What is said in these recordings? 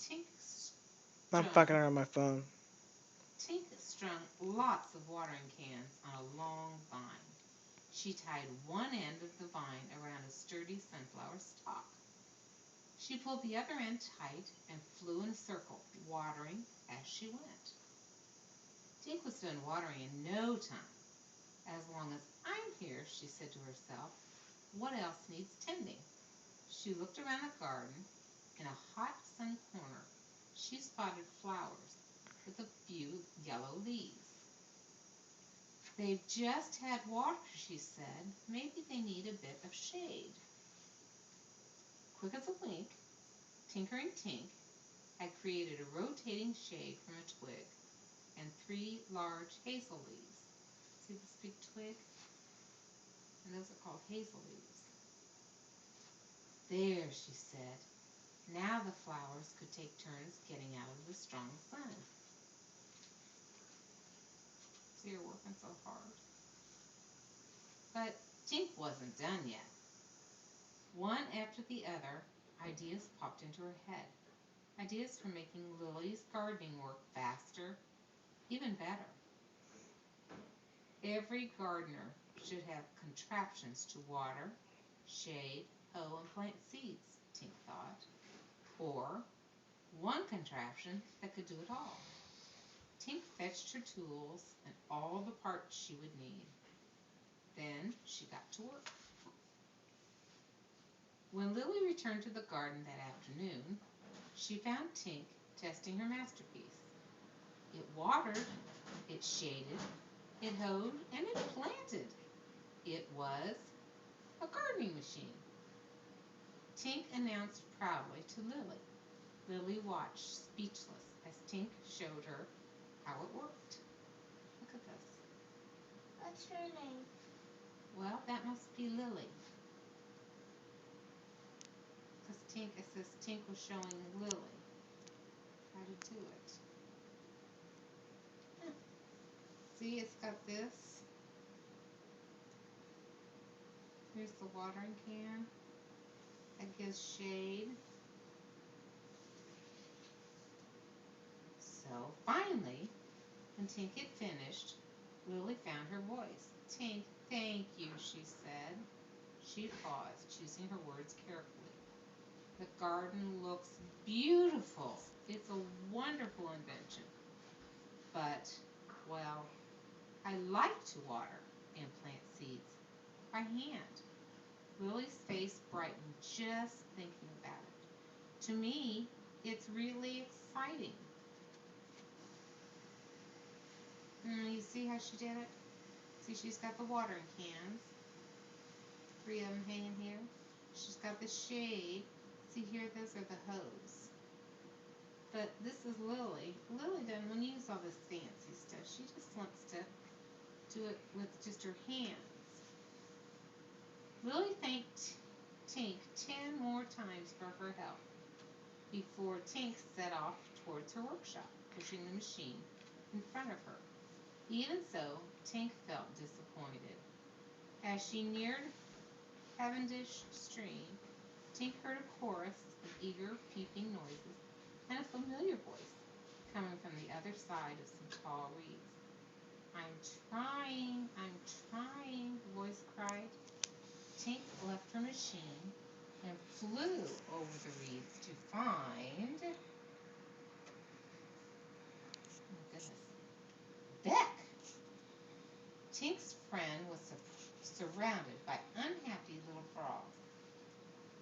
Tink I'm strung, fucking around my phone. Tink strung lots of watering cans on a long vine. She tied one end of the vine around a sturdy sunflower stalk. She pulled the other end tight and flew in a circle, watering as she went. Tink was done watering in no time. As long as I'm here, she said to herself, what else needs tending? She looked around the garden. In a hot sun corner, she spotted flowers with a few yellow leaves. They've just had water, she said. Maybe they need a bit of shade. Quick as a wink, Tinkering Tink had created a rotating shade from a twig and three large hazel leaves. See this big twig? And those are called hazel leaves. There, she said. Now the flowers could take turns getting out of the strong sun. So you're working so hard. But Tink wasn't done yet. One after the other, ideas popped into her head. Ideas for making Lily's gardening work faster, even better. Every gardener should have contraptions to water, shade, hoe, and plant seeds, Tink thought. Or one contraption that could do it all. Tink fetched her tools and all the parts she would need. Then she got to work. When Lily returned to the garden that afternoon, she found Tink testing her masterpiece. It watered, it shaded, it hoed, and it planted. It was a gardening machine. Tink announced proudly to Lily. Lily watched speechless as Tink showed her how it worked. Look at this. What's her name? Well, that must be Lily. Because Tink, it says Tink was showing Lily how to do it. See, it's got this. Here's the watering can. That gives shade. So finally, when Tink had finished, Lily found her voice. Tink, thank you, she said. She paused, choosing her words carefully. The garden looks beautiful. It's a wonderful invention. But, well, I like to water and plant seeds by hand. Lily's face brightened just thinking about it. To me, it's really exciting. You see how she did it? See, she's got the watering cans, three of them hanging here. She's got the shade. See here, those are the hose. But this is Lily. Lily doesn't use all this fancy stuff. She just wants to do it with just her hands. Lily thanked Tink 10 more times for her help before Tink set off towards her workshop, pushing the machine in front of her. Even so, Tink felt disappointed. As she neared Cavendish Stream, Tink heard a chorus of eager, peeping noises and a familiar voice coming from the other side of some tall reeds. I'm trying, the voice cried. Tink left her machine and flew over the reeds to find, oh my goodness, Beck. Tink's friend was surrounded by unhappy little frogs,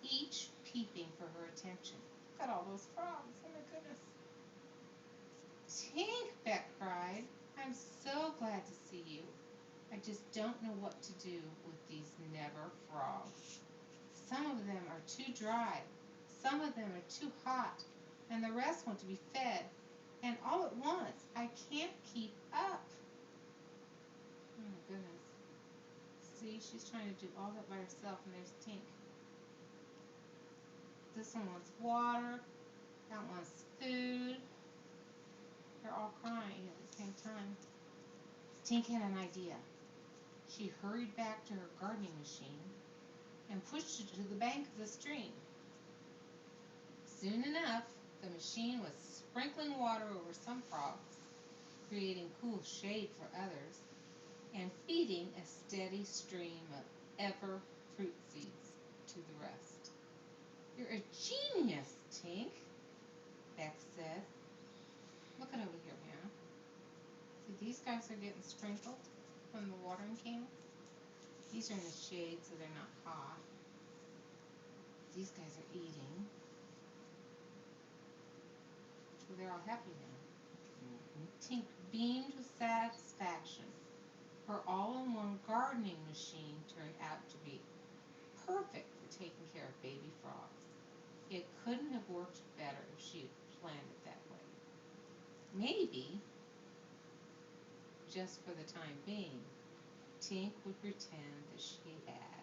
each peeping for her attention. Look at all those frogs, oh my goodness. Tink, Beck cried, I'm so glad to see you. I just don't know what to do with these never frogs. Some of them are too dry, some of them are too hot, and the rest want to be fed. And all at once, I can't keep up. Oh my goodness. See, she's trying to do all that by herself, and there's Tink. This one wants water, that wants food. They're all crying at the same time. Tink had an idea. She hurried back to her gardening machine and pushed it to the bank of the stream. Soon enough, The machine was sprinkling water over some frogs, creating cool shade for others, and feeding a steady stream of ever fruit seeds to the rest. You're a genius, Tink, Beck said. Look it over here, Hannah. See, these guys are getting sprinkled from the watering can. These are in the shade so they're not hot. These guys are eating. So they're all happy now. Tink beamed with satisfaction. Her all-in-one gardening machine turned out to be perfect for taking care of baby frogs. It couldn't have worked better if she had planned it that way. Maybe, just for the time being, Tink would pretend that she had.